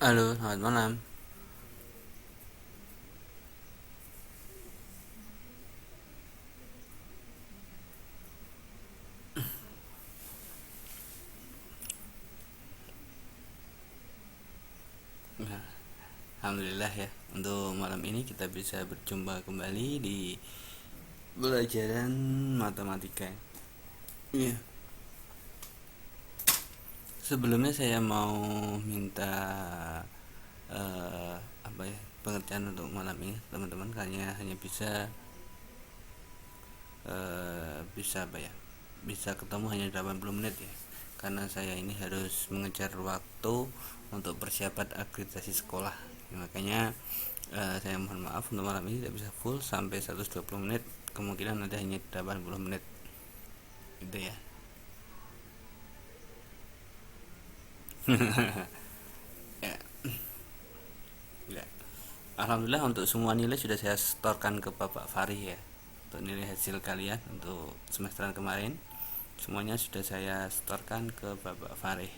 Halo, selamat malam. Nah, Alhamdulillah ya, untuk malam ini kita bisa berjumpa kembali di pelajaran matematika. Iya, sebelumnya saya mau minta apa ya pengertian untuk malam ini teman-teman, hanya bisa apa ya, bisa ketemu hanya 80 menit ya, karena saya ini harus mengejar waktu untuk persiapan akreditasi sekolah. Makanya saya mohon maaf untuk malam ini tidak bisa full sampai 120 menit, kemungkinan ada hanya 80 menit gitu ya. Ya, ya. Alhamdulillah untuk semua nilai sudah saya setorkan ke Bapak Fari ya, untuk nilai hasil kalian untuk semesteran kemarin semuanya sudah saya setorkan ke Bapak Fari.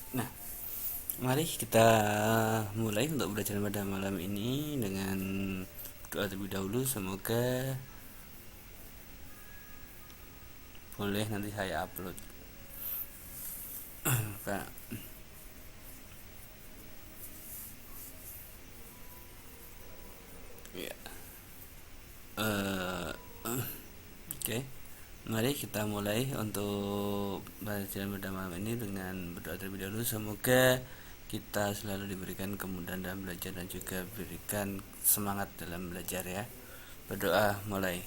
Nah, mari kita mulai untuk belajar pada malam ini dengan doa terlebih dahulu. Semoga boleh nanti saya upload. Kak, ya. Eh, Oke, mari kita mulai untuk belajar pada malam ini dengan berdoa terlebih dahulu. Semoga kita selalu diberikan kemudahan dalam belajar dan juga diberikan semangat dalam belajar ya. Berdoa mulai.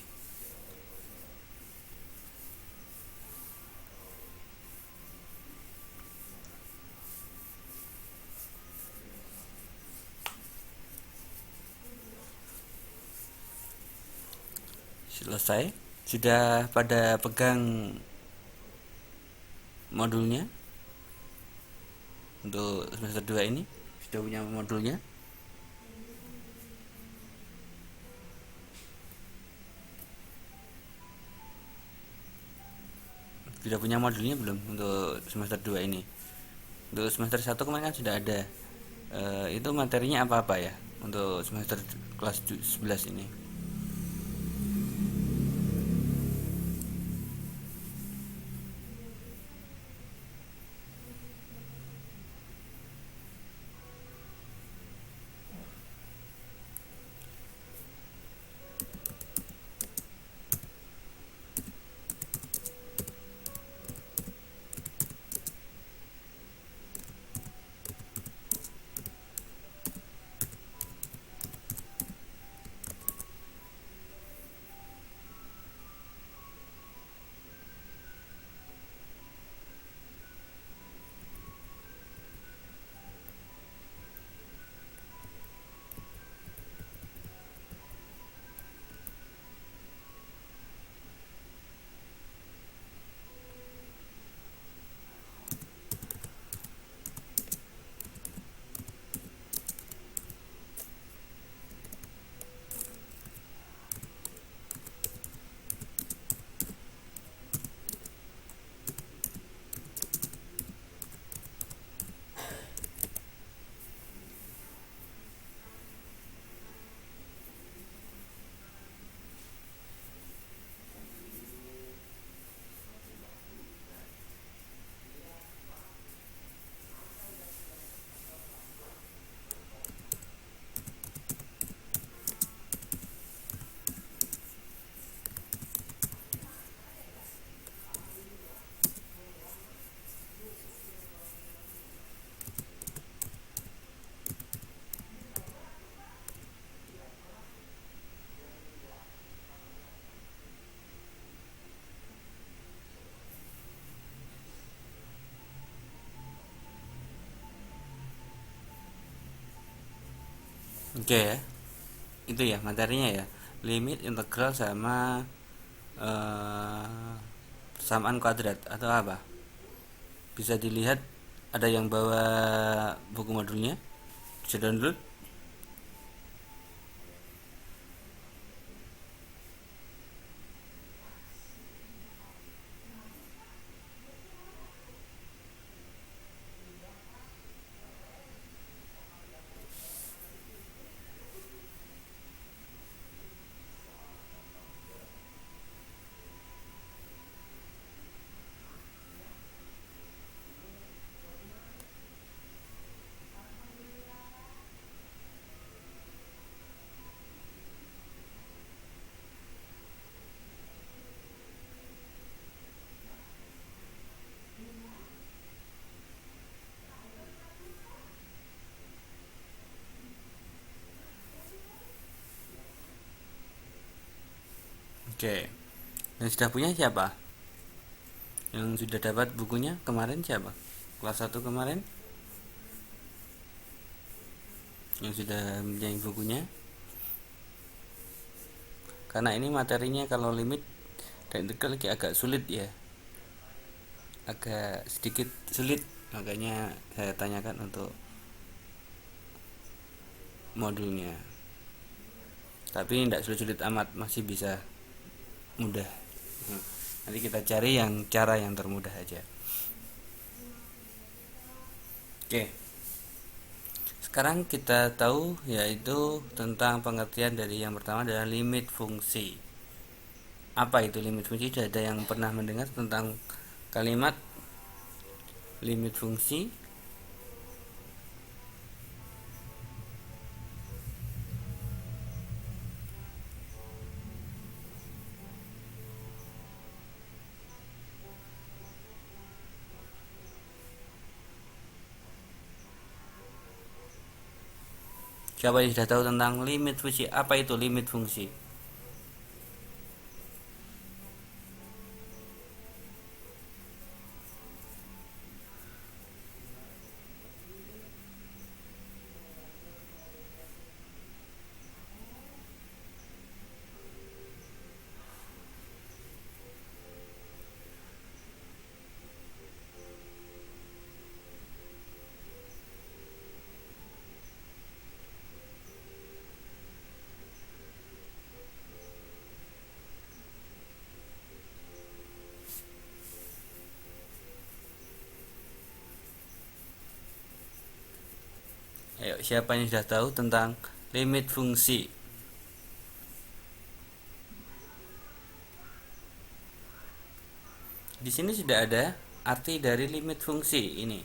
Selesai. Sudah pada pegang modulnya untuk semester 2 ini? Sudah punya modulnya? Sudah punya modulnya belum untuk semester 2 ini? Untuk semester 1 kemarin kan sudah ada. Itu materinya apa-apa ya untuk semester kelas 11 ini? Oke ya, itu ya materinya ya, limit, integral, sama eh, persamaan kuadrat atau apa? Bisa dilihat, ada yang bawa buku modulnya, bisa download. Oke, yang sudah punya siapa? Yang sudah dapat bukunya kemarin siapa? Kelas 1 kemarin yang sudah mempunyai bukunya. Karena ini materinya kalau limit dan integral lagi agak sulit ya, agak sedikit sulit, makanya saya tanyakan untuk modulnya. Tapi tidak sulit-sulit amat, masih bisa mudah. Nanti kita cari yang cara yang termudah aja. Oke, sekarang kita tahu yaitu tentang pengertian dari yang pertama adalah limit fungsi. Apa itu limit fungsi? Sudah ada yang pernah mendengar tentang kalimat limit fungsi? Siapa yang sudah tahu tentang limit fungsi? Apa itu limit fungsi? Ayo, siapa yang sudah tahu tentang limit fungsi? Di sini sudah ada arti dari limit fungsi ini.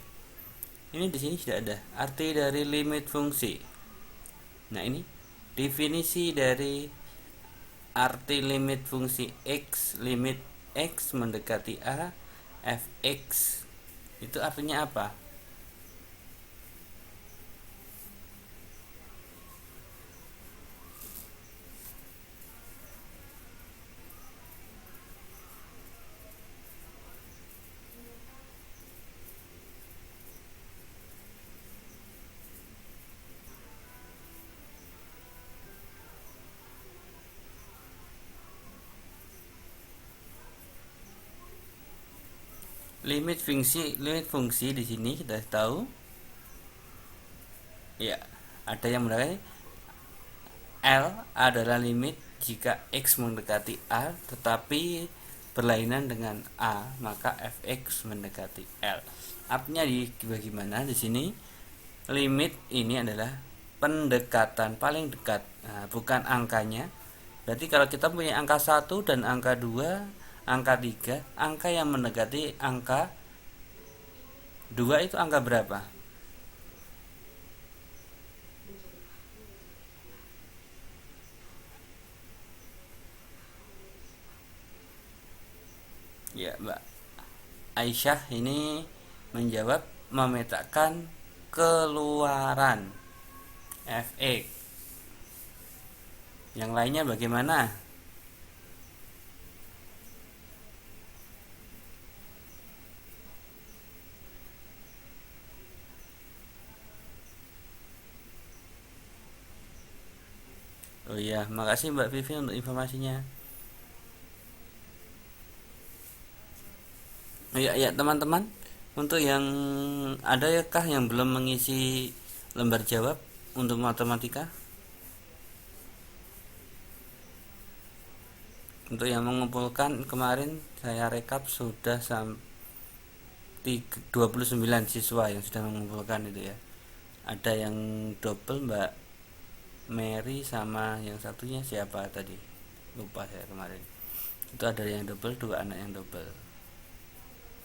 Ini di sini sudah ada arti dari limit fungsi. Nah, ini definisi dari arti limit fungsi x, limit x mendekati a, fx. Itu artinya apa? Limit fungsi di sini kita tahu ya, ada yang menggunakan L adalah limit jika x mendekati a tetapi berlainan dengan a, maka fx mendekati L. Artinya bagaimana di sini? Limit ini adalah pendekatan paling dekat, bukan angkanya. Berarti kalau kita punya angka 1 dan angka 2, angka 3, angka yang mendekati angka 2 itu angka berapa? Ya, Mbak Aisyah ini menjawab memetakan keluaran fx. Yang lainnya bagaimana? Oh iya, makasih Mbak Vivi untuk informasinya. Ya teman-teman, untuk yang adakah yang belum mengisi lembar jawab untuk matematika? Untuk yang mengumpulkan kemarin saya rekap sudah sampai 29 siswa yang sudah mengumpulkan itu ya. Ada yang double Mbak Mary sama yang satunya siapa tadi? Lupa saya kemarin. Itu ada yang double, dua anak yang double.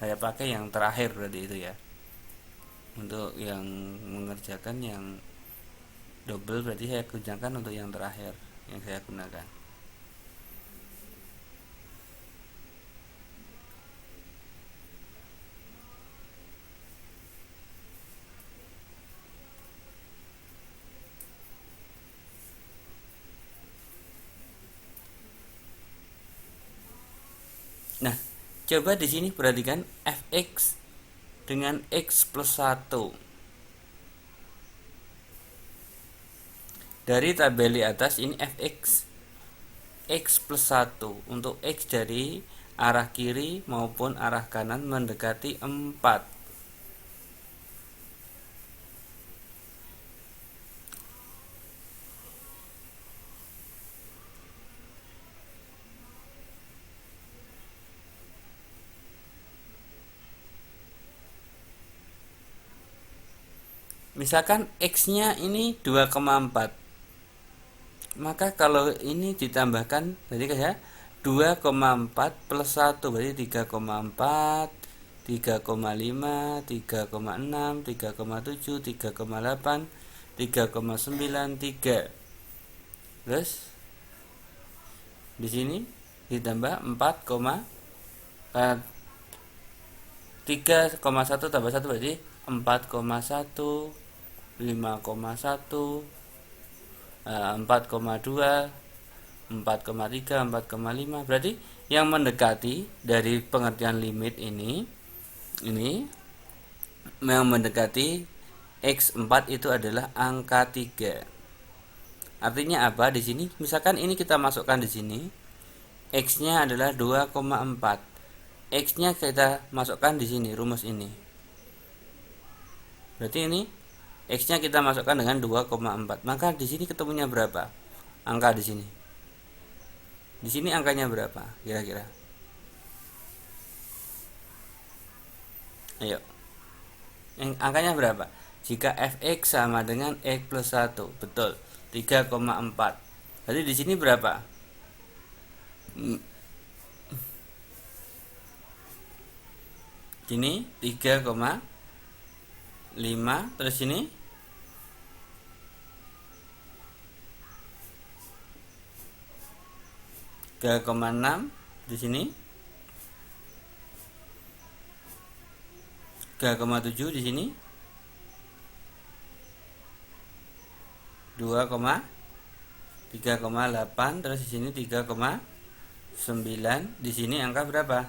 Saya pakai yang terakhir berarti itu ya. Untuk yang mengerjakan yang double berarti saya gunakan untuk yang terakhir yang saya gunakan. Nah, coba di sini perhatikan fx dengan x plus 1. Dari tabel di atas ini fx x plus 1 untuk x dari arah kiri maupun arah kanan mendekati 4. Misalkan x-nya ini 2,4. Maka kalau ini ditambahkan berarti ya 2,4 plus 1 berarti 3,4, 3,5, 3,6, 3,7, 3,8, 3,9, 3. Terus di sini ditambah 3,1 tambah 1 berarti 4,1, 5,1, 4,2, 4,3, 4,5. Berarti yang mendekati dari pengertian limit ini yang mendekati x4 itu adalah angka 3. Artinya apa di sini? Misalkan ini kita masukkan di sini. X-nya adalah 2,4. X-nya kita masukkan di sini rumus ini. Berarti ini X-nya kita masukkan dengan 2,4. Maka di sini ketemunya berapa? Angka di sini. Di sini angkanya berapa kira-kira? Ayo. Angkanya berapa? Jika fx sama dengan x plus 1, betul, 3,4. Berarti di sini berapa? Ini 3,5, terus ini 3,6, di sini 3,7, di sini 3,8, terus di sini 3,9, di sini angka berapa?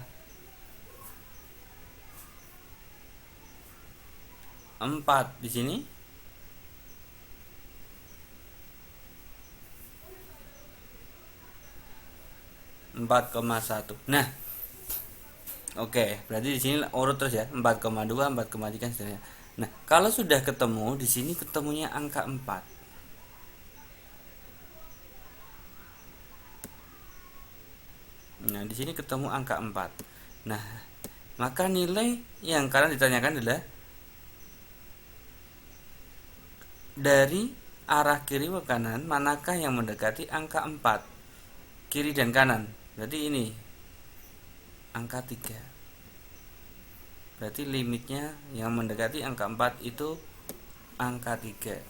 4, di sini 4,1. Nah, oke, berarti di sini urut terus ya, 4,2, 4,3 seterusnya. Nah, kalau sudah ketemu di sini ketemunya angka 4. Nah, di sini ketemu angka 4. Nah, maka nilai yang kalian ditanyakan adalah dari arah kiri ke kanan manakah yang mendekati angka 4? Kiri dan kanan. Berarti ini angka 3. Berarti limitnya yang mendekati angka 4 itu angka 3.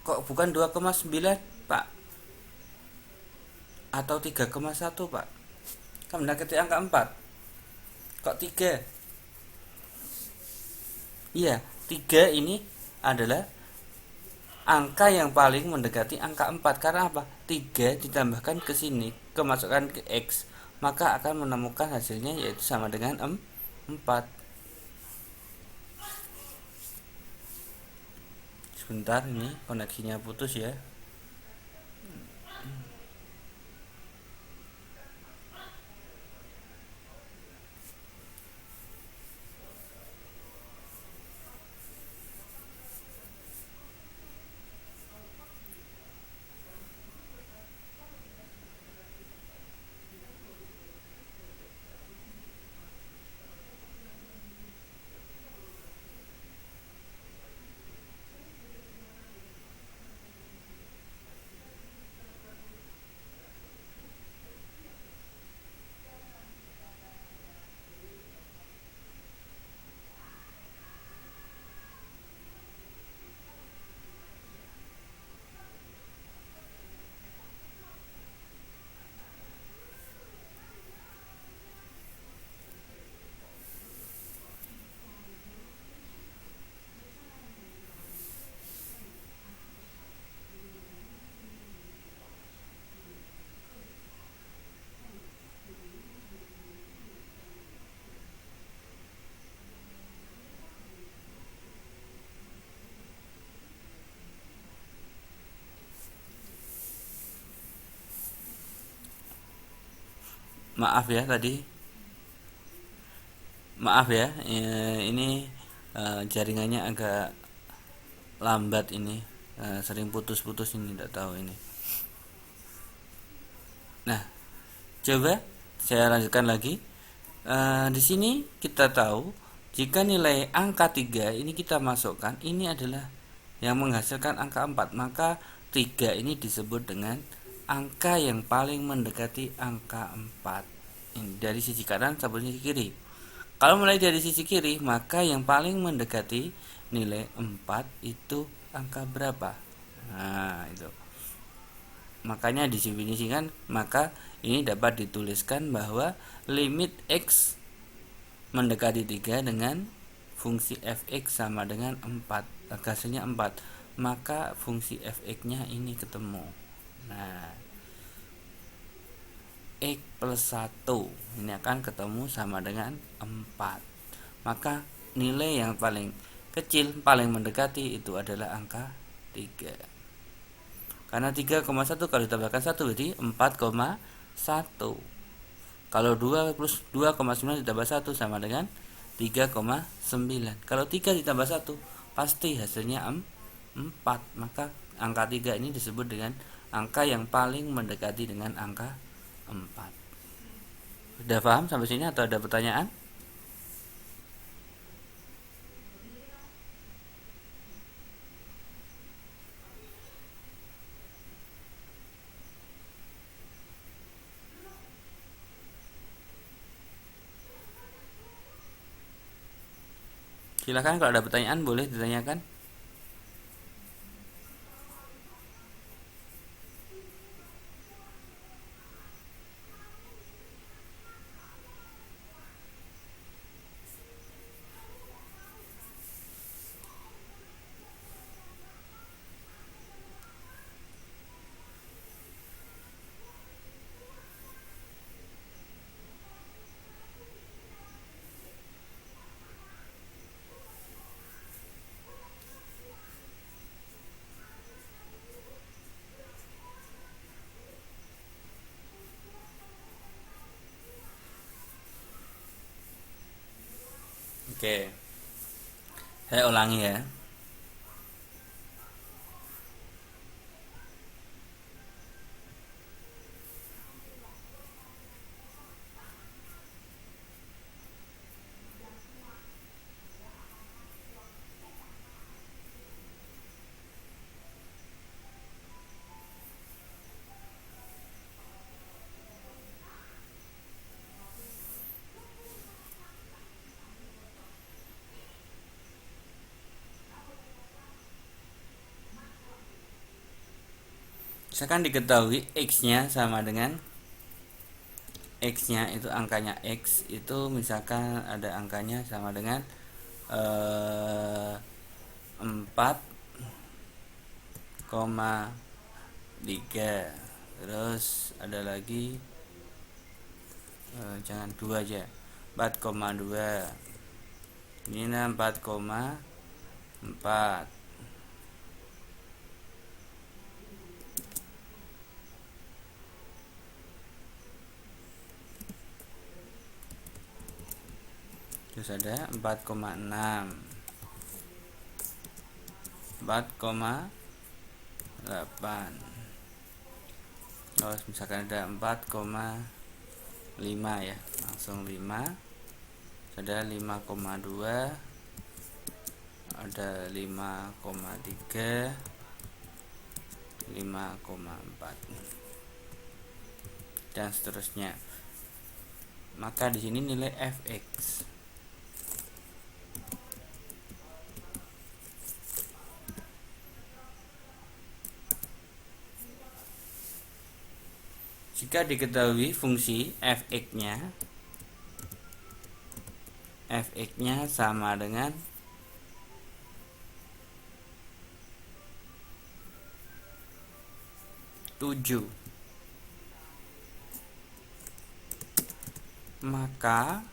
Kok bukan 2,9, Pak? Atau 3,1, Pak? Kan mendekati angka 4. Kok 3? Iya, 3 ini adalah angka yang paling mendekati angka 4. Karena apa? 3 ditambahkan ke sini, kemasukkan ke X, maka akan menemukan hasilnya yaitu sama dengan 4. Sebentar, ini koneksinya putus ya. Maaf ya tadi, maaf ya, ini jaringannya agak lambat ini, sering putus-putus ini, tidak tahu ini. Nah, coba saya lanjutkan lagi. Di sini kita tahu jika nilai angka 3 ini kita masukkan, ini adalah yang menghasilkan angka 4, maka 3 ini disebut dengan angka yang paling mendekati angka 4. Ini dari sisi kanan sampai sisi kiri. Kalau mulai dari sisi kiri, maka yang paling mendekati nilai 4 itu angka berapa? Nah, itu. Makanya didefinisikan, maka ini dapat dituliskan bahwa limit x mendekati 3 dengan fungsi fx sama dengan 4. Hasilnya 4. Maka fungsi fx-nya ini ketemu. Nah, x plus 1 ini akan ketemu sama dengan 4. Maka nilai yang paling kecil, paling mendekati itu adalah angka 3. Karena 3,1 kalau ditambahkan 1 berarti 4,1. Kalau 2 plus 2,9 ditambah 1 sama dengan 3,9. Kalau 3 ditambah 1 pasti hasilnya 4. Maka angka 3 ini disebut dengan angka yang paling mendekati dengan angka 4. Sudah paham sampai sini atau ada pertanyaan? Silakan kalau ada pertanyaan boleh ditanyakan. Oke, saya ulangi ya. Misalkan diketahui x-nya sama dengan x-nya itu angkanya x itu misalkan ada angkanya sama dengan 4,3. Terus ada lagi jangan 2 aja, 4,2. Ini 4,4. Terus ada 4,6, 4,8. Terus misalkan ada 4,5 ya, langsung 5. Ada 5,2, ada 5,3, 5,4 dan seterusnya. Maka di sini nilai fx jika diketahui fungsi fx-nya sama dengan 7, maka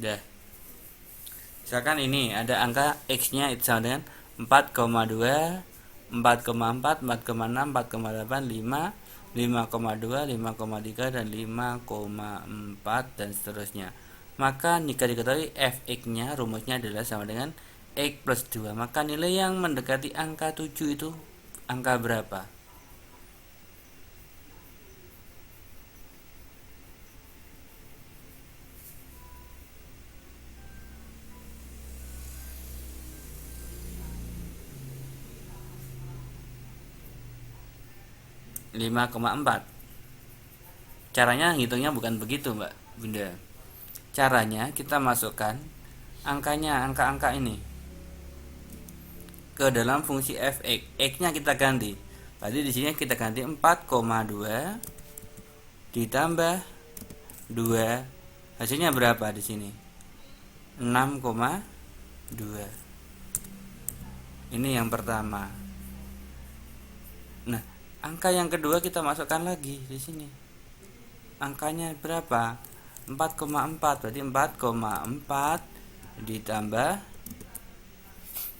Udah. Misalkan ini ada angka X-nya itu sama dengan 4,2, 4,4, 4,6, 4,8, 5, 5,2, 5,3 dan 5,4 dan seterusnya. Maka jika diketahui fx-nya rumusnya adalah sama dengan x plus 2, maka nilai yang mendekati angka 7 itu angka berapa? 5,4. Caranya hitungnya bukan begitu, Mbak Bunda. Caranya kita masukkan angkanya, angka-angka ini ke dalam fungsi fx. X-nya kita ganti. Tadi di sini kita ganti 4,2 ditambah 2. Hasilnya berapa di sini? 6,2. Ini yang pertama. Nah, angka yang kedua kita masukkan lagi di sini. Angkanya berapa? 4,4. Berarti 4,4 ditambah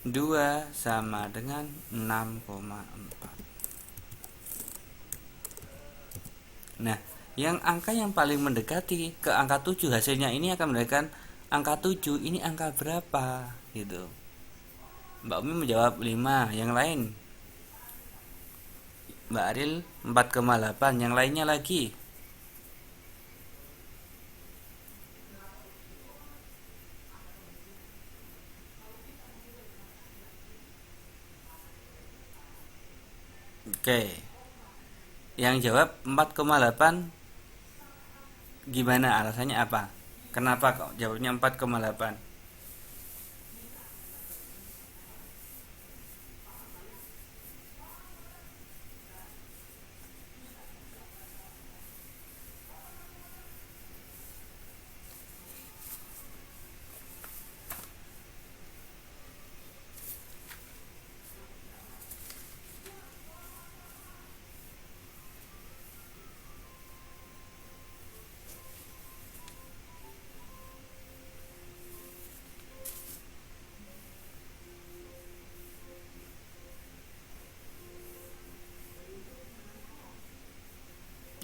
2 sama dengan 6,4. Nah, yang angka yang paling mendekati ke angka 7 hasilnya ini akan mendekatkan angka 7. Ini angka berapa? Gitu. Mbak Umi menjawab 5. Yang lain? Mbak Aril 4,8. Yang lainnya lagi? Oke. Yang jawab 4,8 gimana? Alasannya apa? Kenapa kok jawabnya 4,8?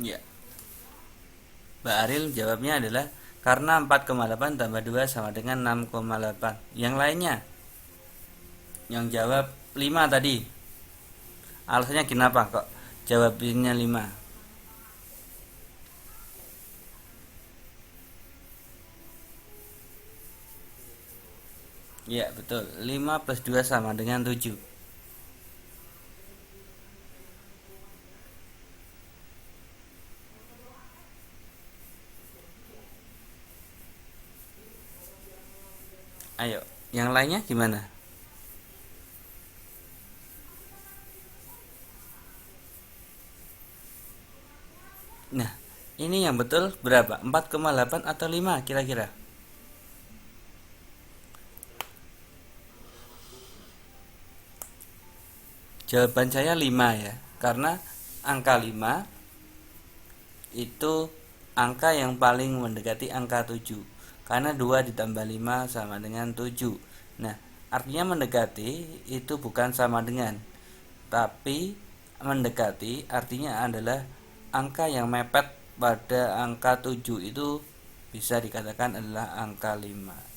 Ya, Mbak Aril jawabnya adalah karena 4,8 tambah 2 sama dengan 6,8. Yang lainnya? Yang jawab 5 tadi. Alasannya kenapa kok jawabnya 5? Ya, betul. 5 plus 2 sama dengan 7. Ayo, yang lainnya gimana? Nah, ini yang betul berapa? 4,8 atau 5 kira-kira? Jawaban saya 5 ya. Karena angka 5 itu angka yang paling mendekati angka 7. Karena 2 ditambah 5 sama dengan 7. Nah, artinya mendekati itu bukan sama dengan, tapi mendekati artinya adalah angka yang mepet pada angka 7 itu bisa dikatakan adalah angka 5.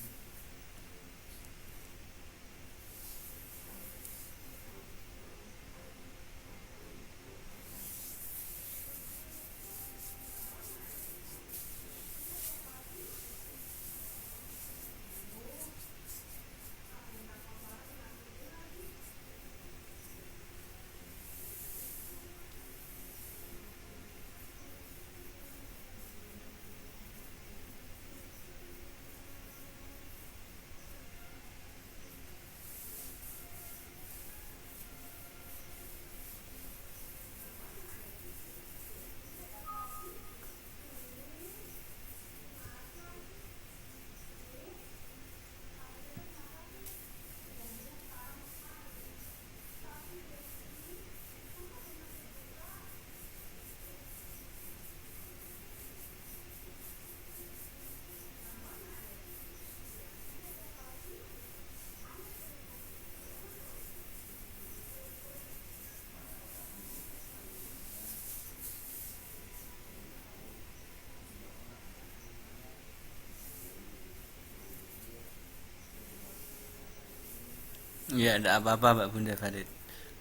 Ya, tidak apa-apa Mbak Bunda Farid.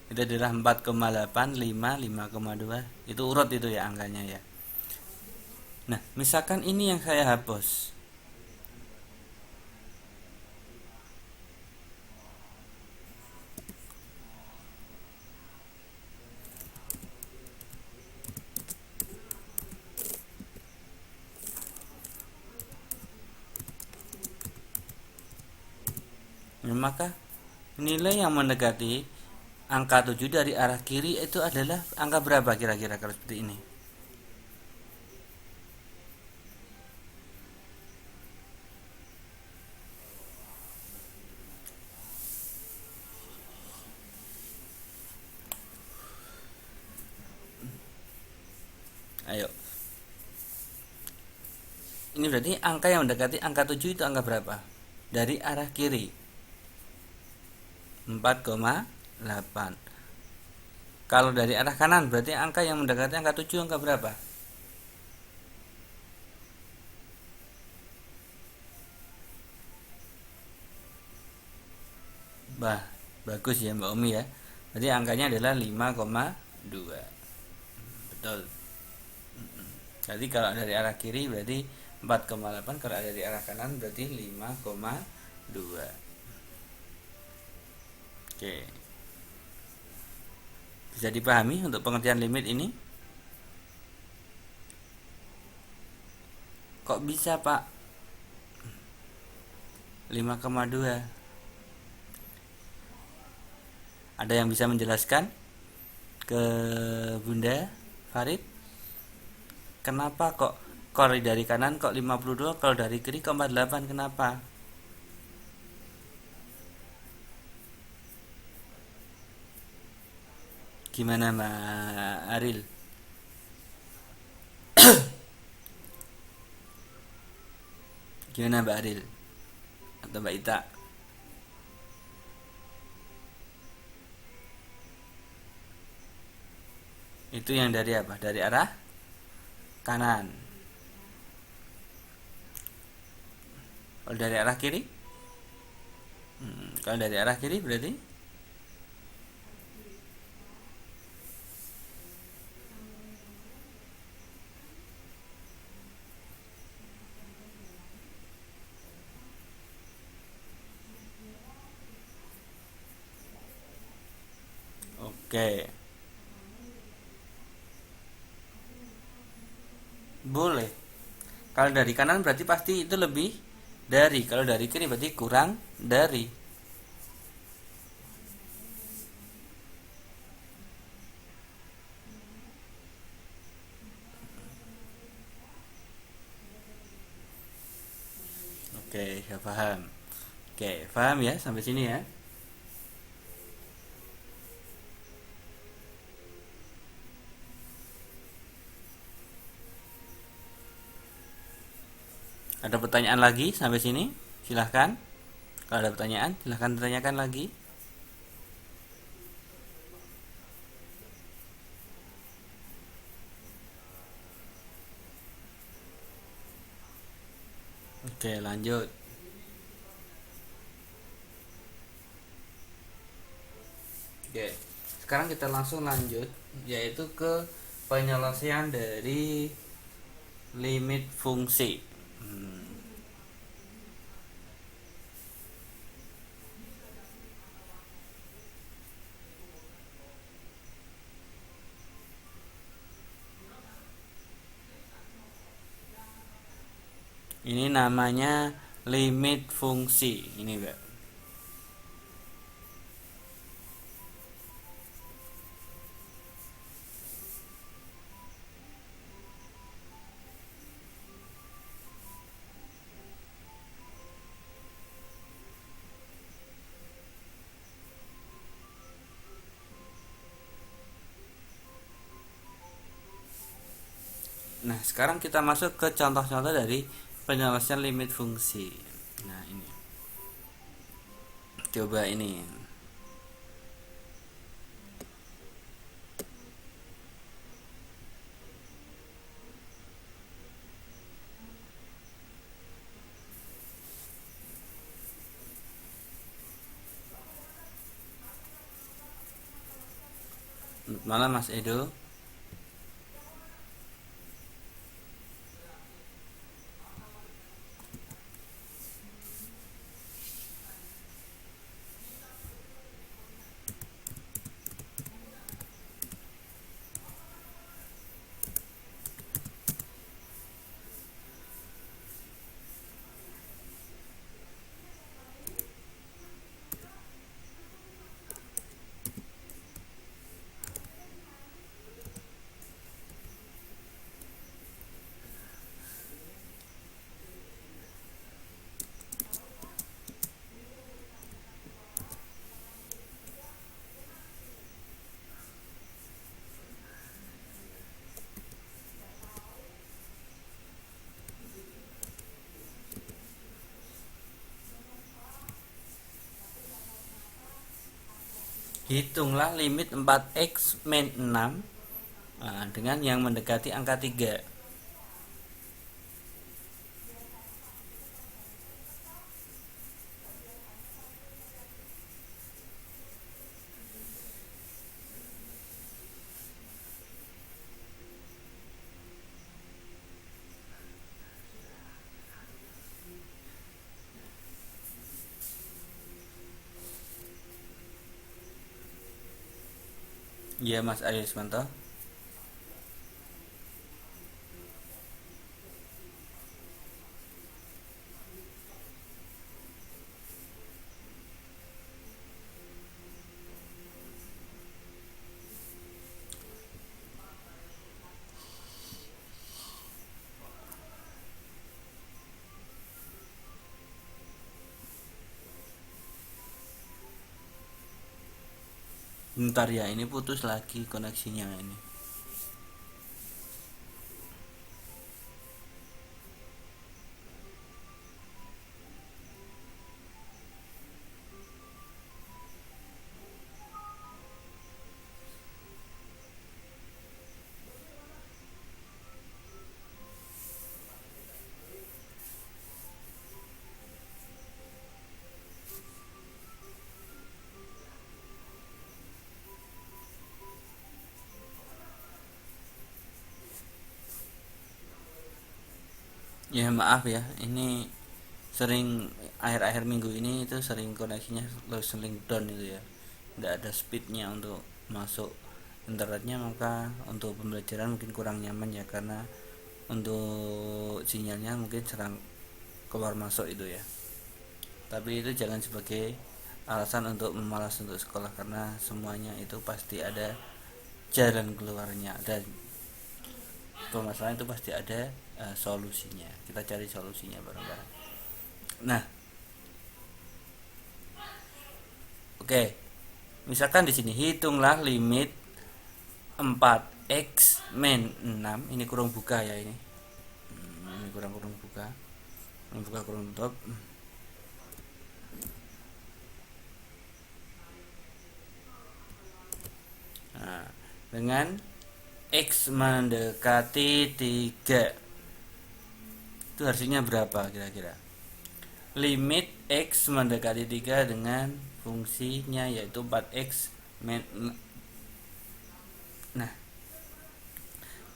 Itu adalah 4,8, 5, 5,2. Itu urut itu ya angkanya ya. Nah, misalkan ini yang saya hapus. Nah, maka nilai yang mendekati angka 7 dari arah kiri itu adalah angka berapa kira-kira kalau seperti ini? Ayo. Ini berarti angka yang mendekati angka 7 itu angka berapa? Dari arah kiri. 4,8. Kalau dari arah kanan berarti angka yang mendekati angka 7 angka berapa? Bah, bagus ya Mbak Umi ya. Berarti angkanya adalah 5,2. Betul. Jadi kalau dari arah kiri berarti 4,8, kalau dari arah kanan berarti 5,2. Oke. Bisa dipahami untuk pengertian limit ini? Kok bisa, Pak? 5,2. Ada yang bisa menjelaskan ke Bunda Farid? Kenapa kok kalau dari kanan kok 52, kalau dari kiri kok 48, kenapa? Gimana Mbak Aril? Gimana Mbak Aril? Atau Mbak Ita? Itu yang dari apa? Dari arah kanan. Kalau dari arah kiri? Kalau dari arah kiri berarti? Oke. Boleh. Kalau dari kanan berarti pasti itu lebih dari. Kalau dari kiri berarti kurang dari. Oke, saya paham. Oke, paham ya sampai sini ya. Ada pertanyaan lagi sampai sini? Silahkan. Kalau ada pertanyaan, silahkan ditanyakan lagi. Oke, lanjut. Oke, sekarang kita langsung lanjut, yaitu ke penyelesaian dari limit fungsi. Ini namanya limit fungsi. Ini, Mbak. Nah, sekarang kita masuk ke contoh-contoh dari penyelesaian limit fungsi. Nah, ini. Coba ini. Malam Mas Edo. Hitunglah limit 4x min 6 dengan yang mendekati angka 3. Iya Mas Arismanto. Bentar ya, ini putus lagi koneksinya ini. Ya maaf ya, ini sering akhir-akhir minggu ini itu sering koneksinya sering down itu ya, nggak ada speednya untuk masuk internetnya, maka untuk pembelajaran mungkin kurang nyaman ya, karena untuk sinyalnya mungkin serang keluar masuk itu ya. Tapi itu jangan sebagai alasan untuk memalas untuk sekolah, karena semuanya itu pasti ada jalan keluarnya, dan permasalahan itu pasti ada solusinya. Kita cari solusinya bareng-bareng. Nah, oke. Misalkan di sini hitunglah limit 4x min 6. Ini kurung buka ya ini. Ini kurang buka. Kurung buka kurung tutup. Nah, dengan x mendekati 3. Itu hasilnya berapa kira-kira? Limit x mendekati 3 dengan fungsinya yaitu 4x min. Nah,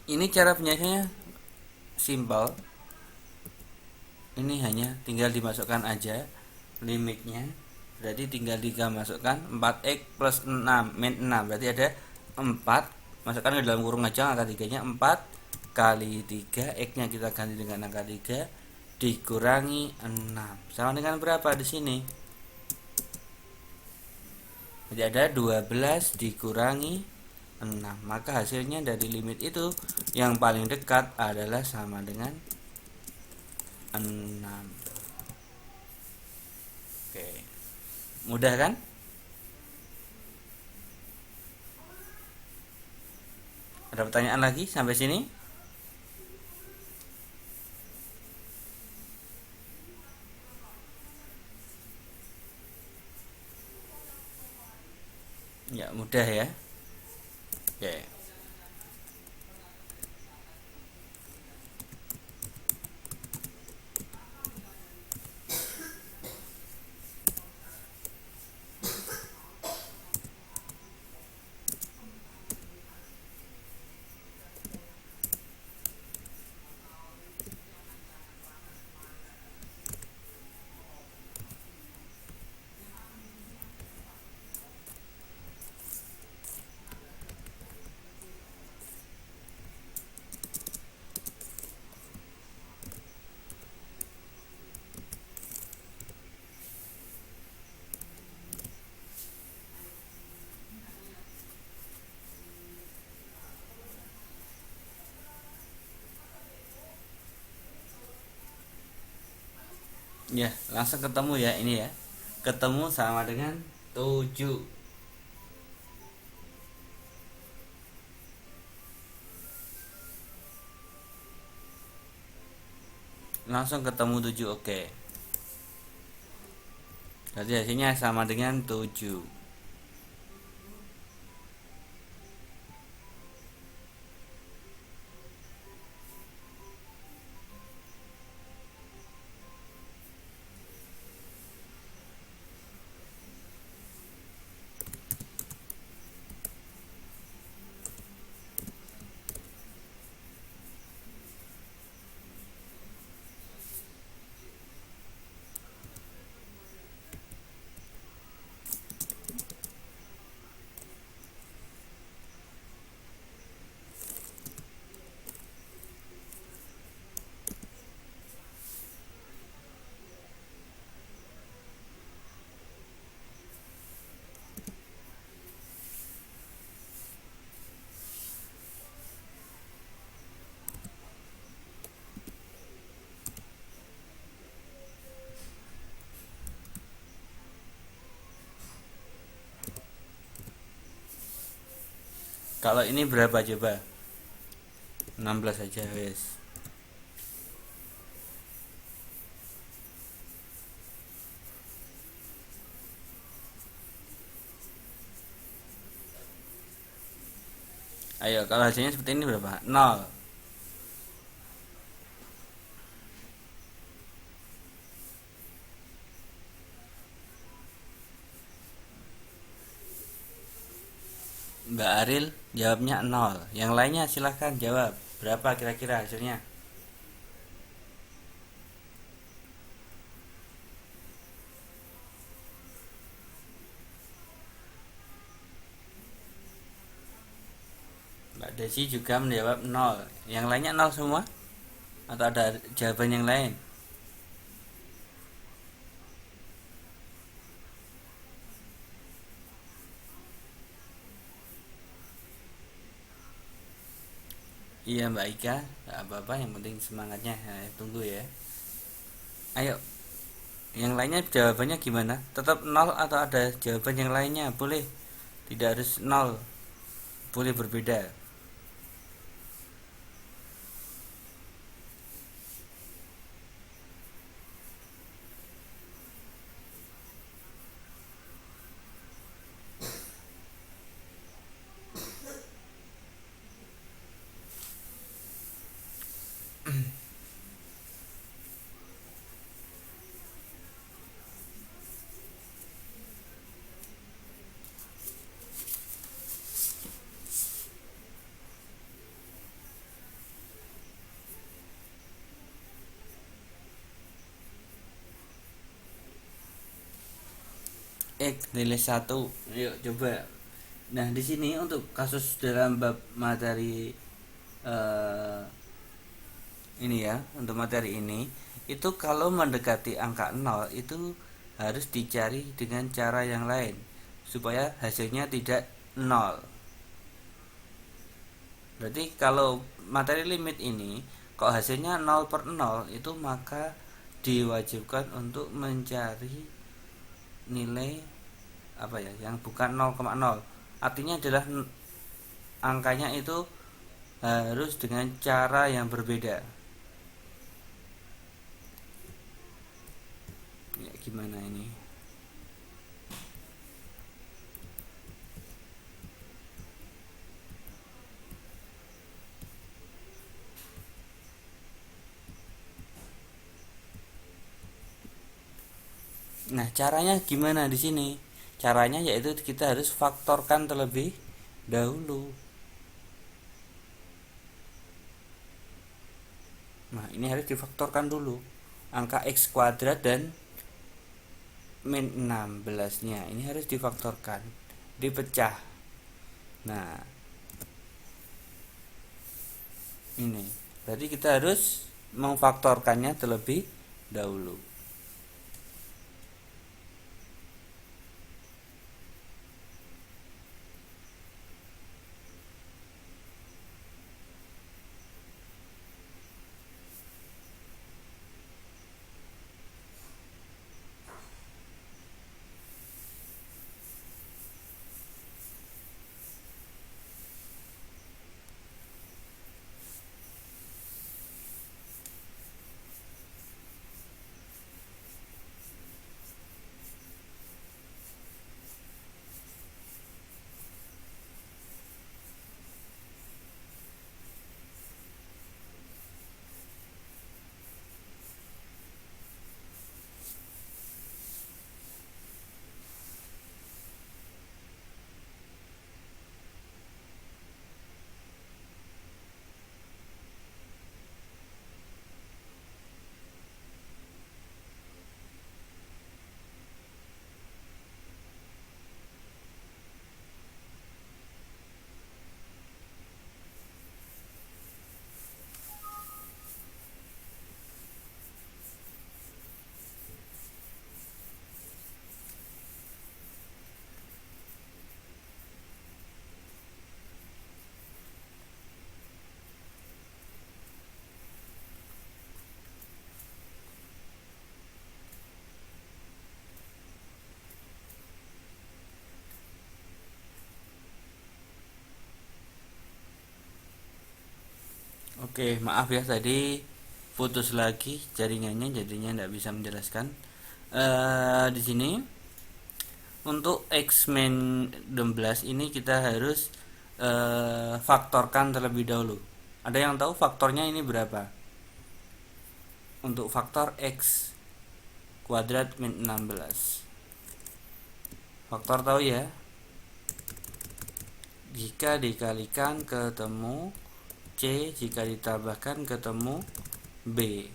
ini cara penyelesaiannya simpel. Ini hanya tinggal dimasukkan aja limitnya. Berarti tinggal masukkan 4x plus 6 min 6. Berarti ada 4, masukkan ke dalam kurung aja angka 3-nya. 4 kali 3, x nya kita ganti dengan angka 3 dikurangi 6 sama dengan berapa di sini? Jadi ada 12 dikurangi 6. Maka hasilnya dari limit itu yang paling dekat adalah sama dengan 6. Oke. Mudah kan? Ada pertanyaan lagi sampai sini? Ya, mudah ya. Oke. Ya, langsung ketemu ya ini ya. Ketemu sama dengan 7. Langsung ketemu 7, oke. Berarti hasilnya sama dengan 7. Kalau ini berapa coba? 16 aja wes. Ayo, kalau hasilnya seperti ini berapa? 0. Mbak Aril jawabnya 0. Yang lainnya silahkan jawab. Berapa kira-kira hasilnya? Mbak Desi juga menjawab 0. Yang lainnya 0 semua? Atau ada jawaban yang lain? Iya Mbak Ika, gak apa-apa, yang penting semangatnya. Nah, tunggu ya. Ayo, yang lainnya jawabannya gimana? Tetap 0 atau ada jawaban yang lainnya? Boleh, tidak harus 0, boleh berbeda. X nilai 1. Yuk coba. Nah, di sini untuk kasus dalam bab materi eh, ini ya, untuk materi ini itu kalau mendekati angka 0 itu harus dicari dengan cara yang lain supaya hasilnya tidak 0. Berarti kalau materi limit ini kok hasilnya 0/0 itu maka diwajibkan untuk mencari nilai apa ya yang bukan 0,0. Artinya adalah angkanya itu harus dengan cara yang berbeda. Ya, gimana ini? Nah, caranya gimana di sini? Caranya yaitu kita harus faktorkan terlebih dahulu. Nah, ini harus difaktorkan dulu. Angka x kuadrat dan min 16-nya ini harus difaktorkan, dipecah. Nah, ini. Berarti kita harus memfaktorkannya terlebih dahulu. Oke, maaf ya tadi putus lagi jaringannya, jadinya tidak bisa menjelaskan. Di sini untuk X min 16 ini kita harus faktorkan terlebih dahulu. Ada yang tahu faktornya ini berapa? Untuk faktor X kuadrat min 16, faktor tahu ya, jika dikalikan ketemu C, jika ditambahkan ketemu B.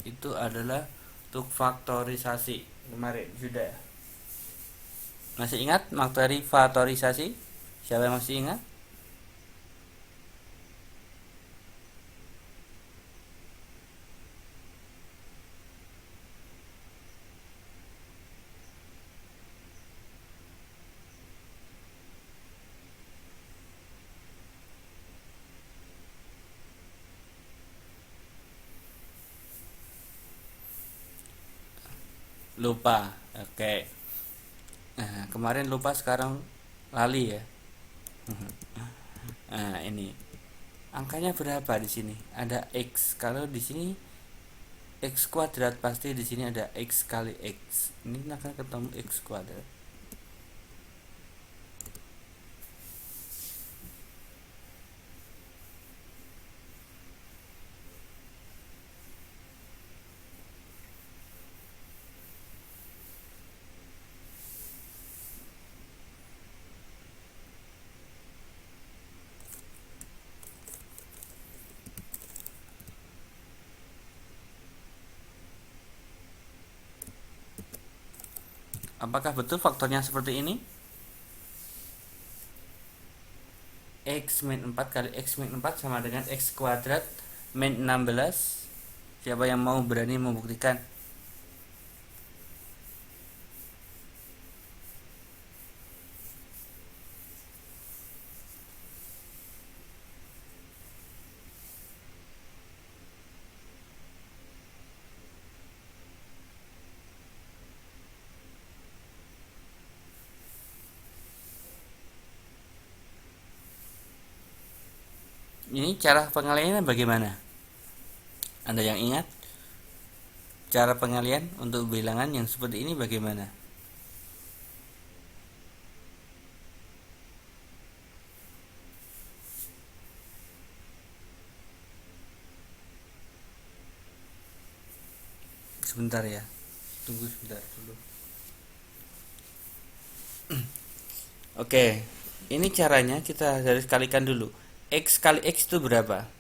Itu adalah untuk faktorisasi. Kemarin sudah. Masih ingat materi faktorisasi? Siapa yang masih ingat? Lupa. Oke. Nah, kemarin lupa, sekarang lali ya. Nah, ini angkanya berapa di sini? Ada X. Kalau di sini X kuadrat, pasti di sini ada X kali X. Ini akan ketemu X kuadrat. Apakah betul faktornya seperti ini? X min 4 kali X min 4 sama dengan X kuadrat min 16. Siapa yang mau berani membuktikan? Ini cara pengaliannya bagaimana? Anda yang ingat? Cara pengalian untuk bilangan yang seperti ini bagaimana? Sebentar ya. Tunggu sebentar dulu. Oke. Ini caranya kita harus kalikan dulu. X kali X itu berapa?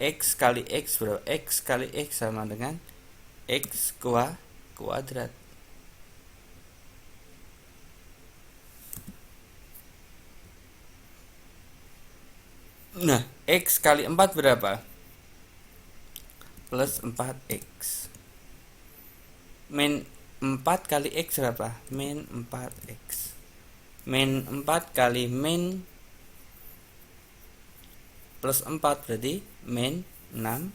X kali X berapa? X kali X sama dengan X kuadrat. Nah, X kali 4 berapa? Plus 4X. Min 4 kali X berapa? Min 4X. Min 4 kali min plus 4 berarti min 16.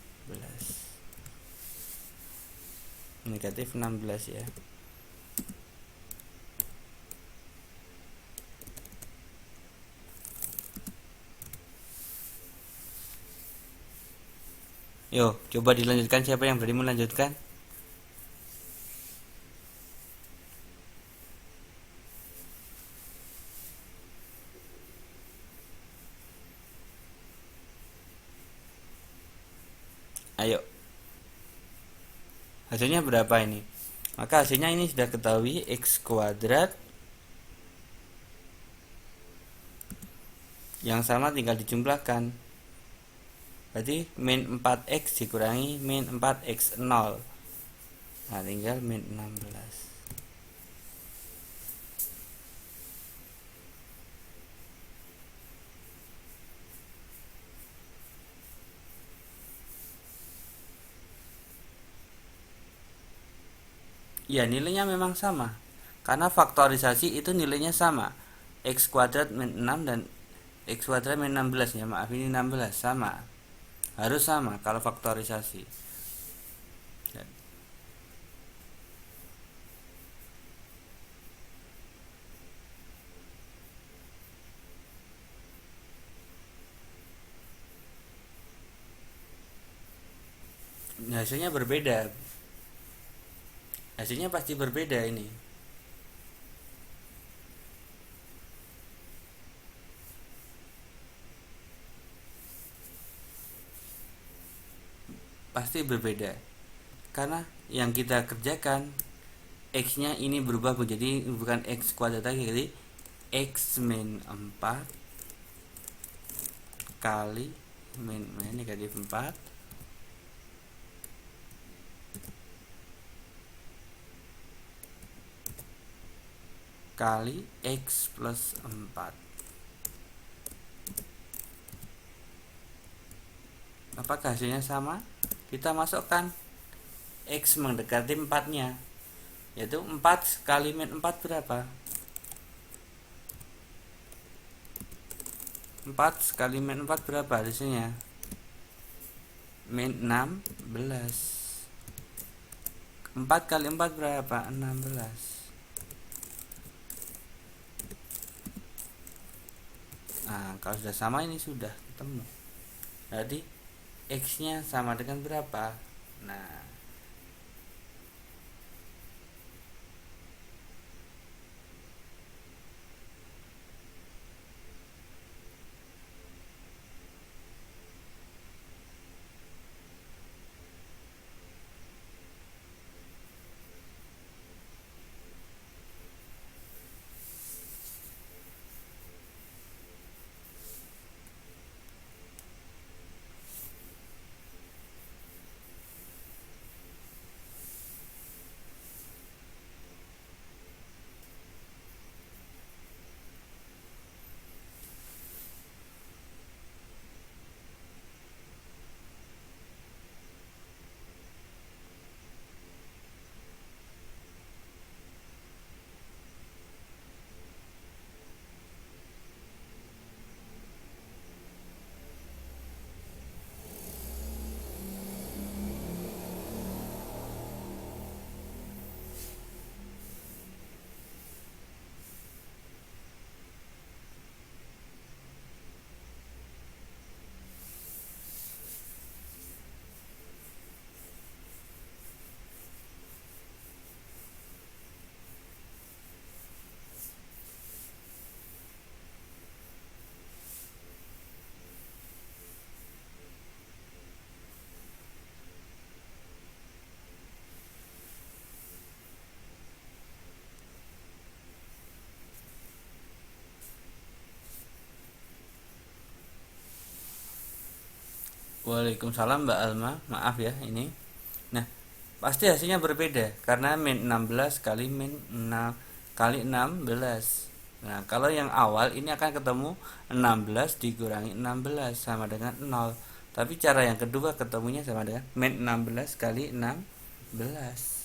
Negatif 16 ya. Yo, coba dilanjutkan, siapa yang berani melanjutkan? Ayo. Hasilnya berapa ini? Maka hasilnya ini sudah ketahui, X kuadrat. Yang sama tinggal dijumlahkan. Berarti min 4X dikurangi min 4X 0. Nah, tinggal min 16. Ya, nilainya memang sama. Karena faktorisasi itu nilainya sama. X kuadrat min 6 dan X kuadrat min 16 ya. Maaf, ini 16 sama. Harus sama kalau faktorisasi. hasilnya berbeda, hasilnya pasti berbeda ini. Pasti berbeda karena yang kita kerjakan x nya ini berubah menjadi bukan x kuadrat lagi, jadi x min 4 kali min negatif 4 kali x plus 4. Apakah hasilnya sama? Kita masukkan x mendekati 4 nya, yaitu 4 kali min 4 berapa? 4 kali min 4 berapa hasilnya? Min 16. 4 kali 4 berapa? 16. Nah, kalau sudah sama ini sudah ketemu. Jadi x nya sama dengan berapa? Nah, Waalaikumsalam Mbak Alma, maaf ya ini. Nah, pasti hasilnya berbeda karena min 16 kali min 6 kali 16. Nah, kalau yang awal ini akan ketemu 16 dikurangi 16 sama dengan 0. Tapi cara yang kedua ketemunya sama dengan min 16 kali 16.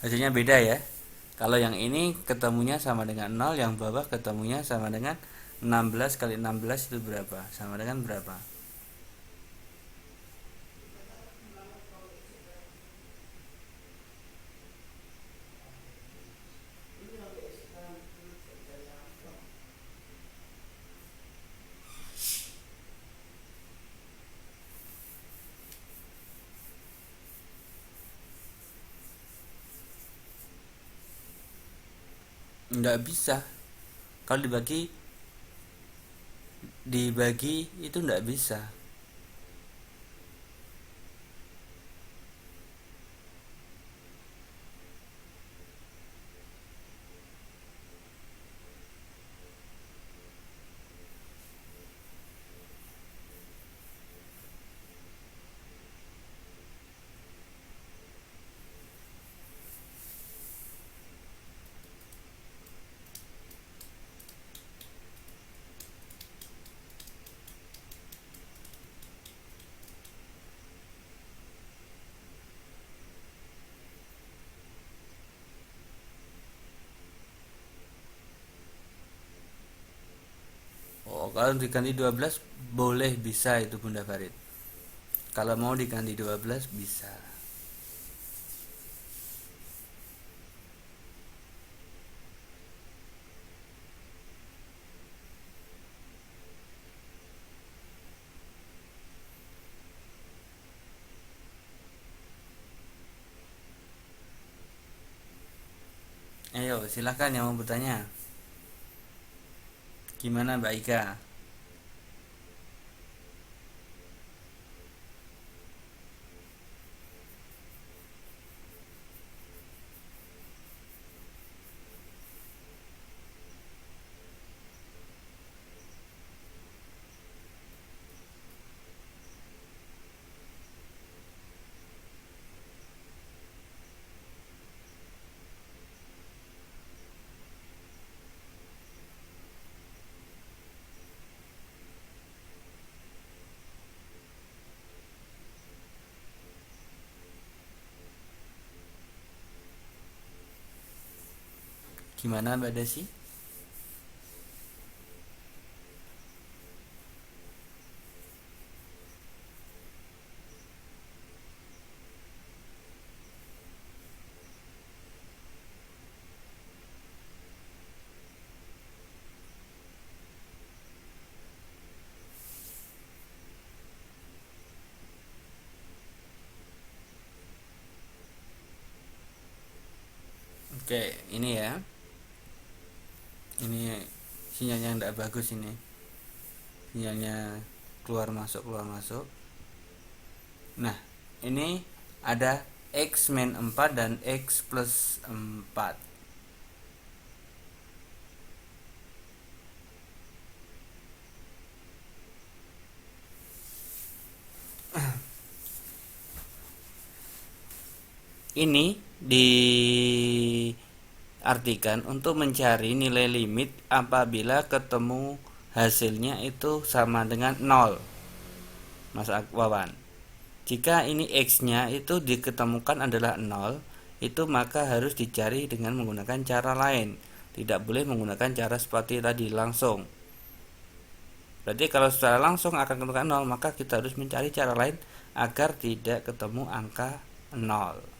Hasilnya beda ya. Kalau yang ini ketemunya sama dengan 0, yang bawah ketemunya sama dengan 16 kali 16 itu berapa? Sama dengan berapa? Nggak bisa. Kalau dibagi itu nggak bisa. Kalau diganti 12 boleh, bisa itu Bunda Farid. Kalau mau diganti 12 bisa. Ayo silahkan yang mau bertanya. Gimana Mbak Ika? Gimana Mbak Desi? Oke, ini ya. Ini sinyalnya tidak bagus ini. Sinyalnya keluar masuk keluar masuk. Nah, ini ada X min 4 dan X plus 4. Ini diartikan untuk mencari nilai limit apabila ketemu hasilnya itu sama dengan 0, Mas Wawan. Jika ini X-nya itu diketemukan adalah 0, itu maka harus dicari dengan menggunakan cara lain. Tidak boleh menggunakan cara seperti tadi langsung. Berarti kalau secara langsung akan ketemukan 0, maka kita harus mencari cara lain agar tidak ketemu angka 0.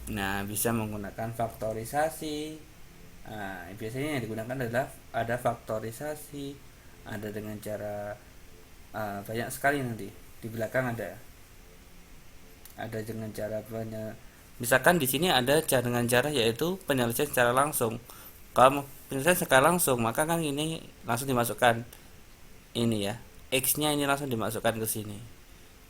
Nah, bisa menggunakan faktorisasi. Nah, biasanya yang digunakan adalah ada faktorisasi, ada dengan cara banyak sekali, nanti di belakang ada dengan cara banyak. Misalkan di sini ada dengan cara yaitu penyelesaian secara langsung. Kalau penyelesaian secara langsung, maka kan ini langsung dimasukkan ini ya, X-nya ini langsung dimasukkan ke sini.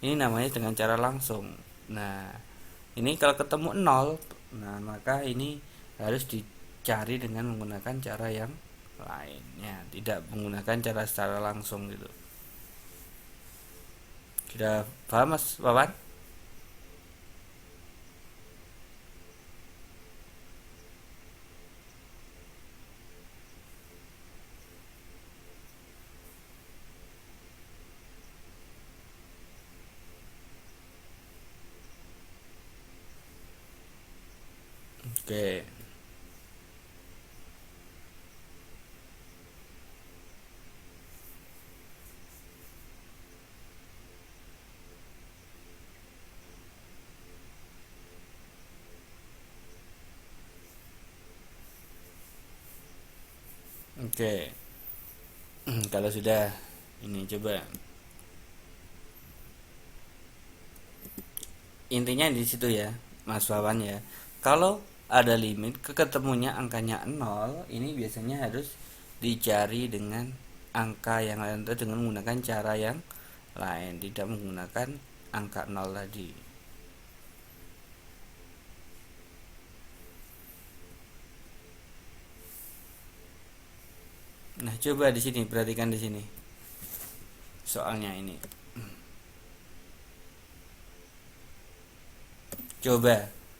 Ini namanya dengan cara langsung. Nah, ini kalau ketemu 0, nah maka ini harus dicari dengan menggunakan cara yang lainnya, tidak menggunakan cara secara langsung gitu. Sudah paham Mas Wawan? Oke. Oke. Kalau sudah ini coba intinya di situ ya Mas Wawan ya. Kalau ada limit ketemunya angkanya 0, ini biasanya harus dicari dengan angka yang lain atau dengan menggunakan cara yang lain, tidak menggunakan angka 0 tadi. Nah, coba di sini perhatikan di sini. Soalnya ini.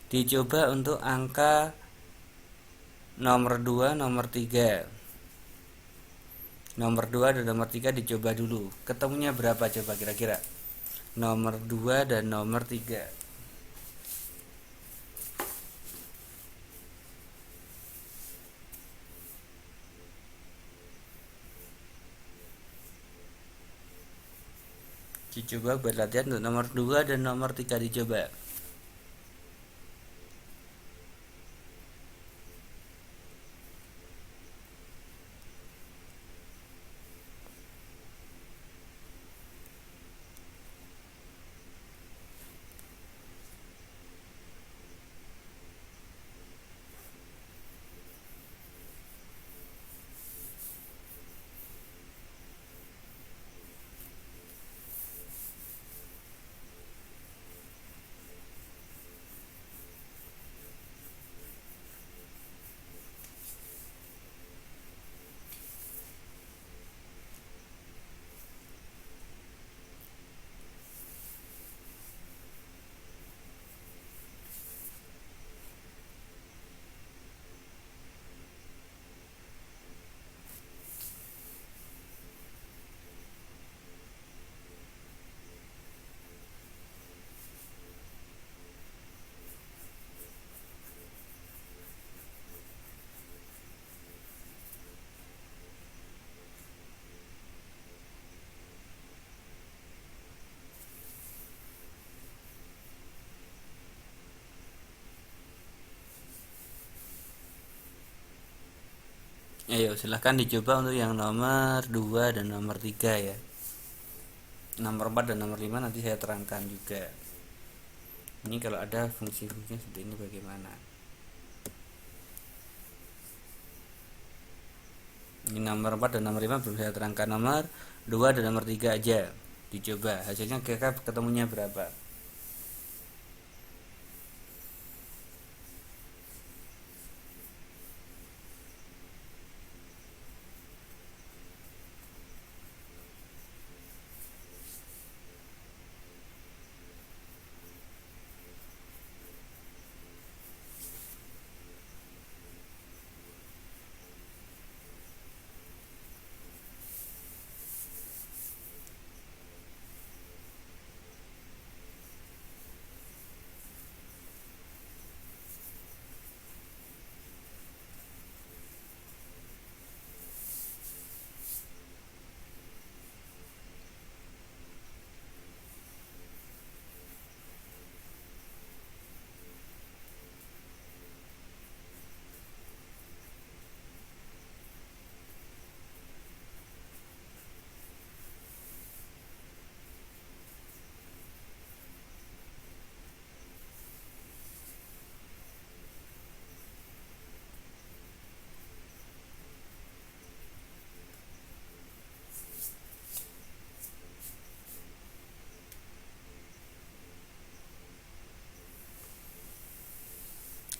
Dicoba untuk angka nomor 2, nomor 3. Nomor 2 dan nomor 3 dicoba dulu. Ketemunya berapa coba kira-kira? Nomor 2 dan nomor 3. Dicoba buat latihan untuk nomor 2 dan nomor 3 dicoba. Ayo silahkan dicoba untuk yang nomor 2 dan nomor 3 ya. Nomor 4 dan nomor 5 nanti saya terangkan juga. Ini kalau ada fungsi-fungsinya seperti ini bagaimana. Ini nomor 4 dan nomor 5 belum saya terangkan. Nomor 2 dan nomor 3 aja dicoba. Hasilnya kira-kira ketemunya berapa?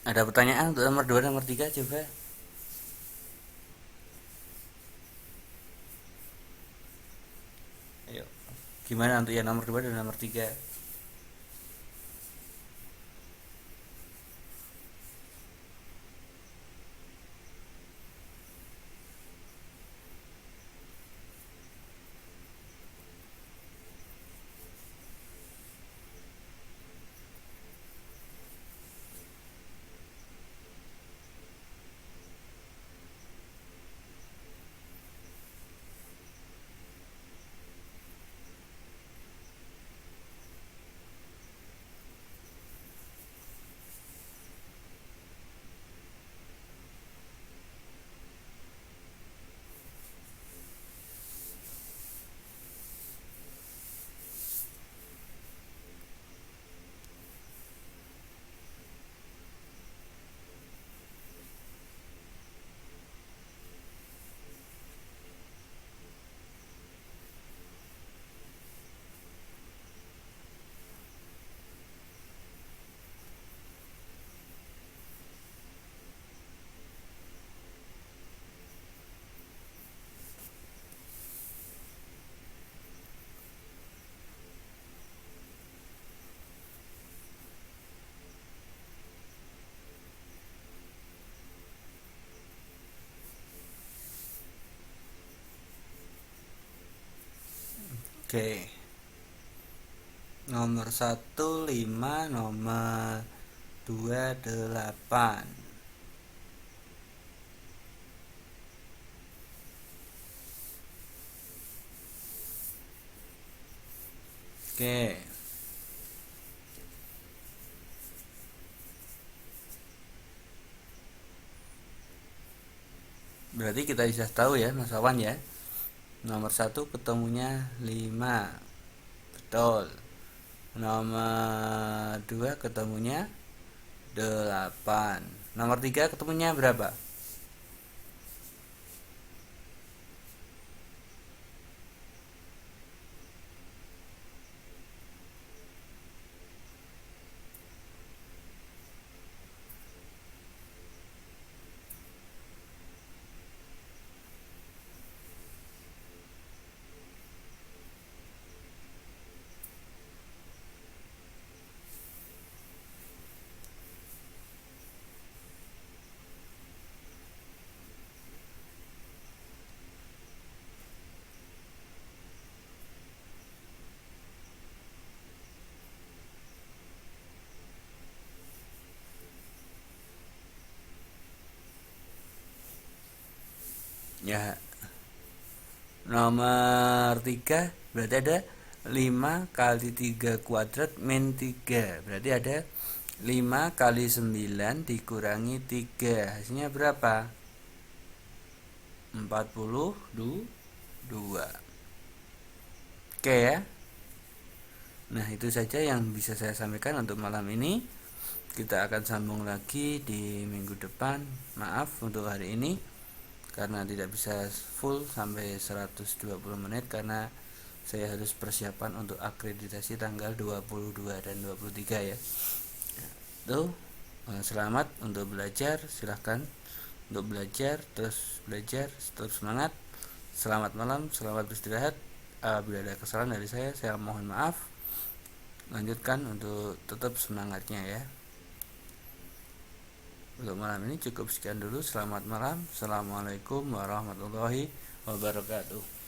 Ada pertanyaan untuk nomor 2 dan nomor 3 coba? Ayo. Gimana untuk yang nomor 2 dan nomor 3? Oke. Nomor 1 5, nomor 2 8. Oke, berarti kita bisa tahu ya Mas Awan ya. Nomor satu ketemunya 5, betul. Nomor 2 ketemunya 8. Nomor 3 ketemunya berapa? Ya, nomor 3 berarti ada 5 kali 3 kuadrat min 3. Berarti ada 5 kali 9 dikurangi 3. Hasilnya berapa? 42. Oke ya. Nah, itu saja yang bisa saya sampaikan untuk malam ini. Kita akan sambung lagi di minggu depan. Maaf untuk hari ini karena tidak bisa full sampai 120 menit karena saya harus persiapan untuk akreditasi tanggal 22 dan 23 ya. Tuh, selamat untuk belajar, silahkan untuk belajar, terus semangat. Selamat malam, selamat beristirahat. Bila ada kesalahan dari saya mohon maaf. Lanjutkan untuk tetap semangatnya ya. Untuk malam ini cukup sekian dulu. Selamat malam. Assalamualaikum warahmatullahi wabarakatuh.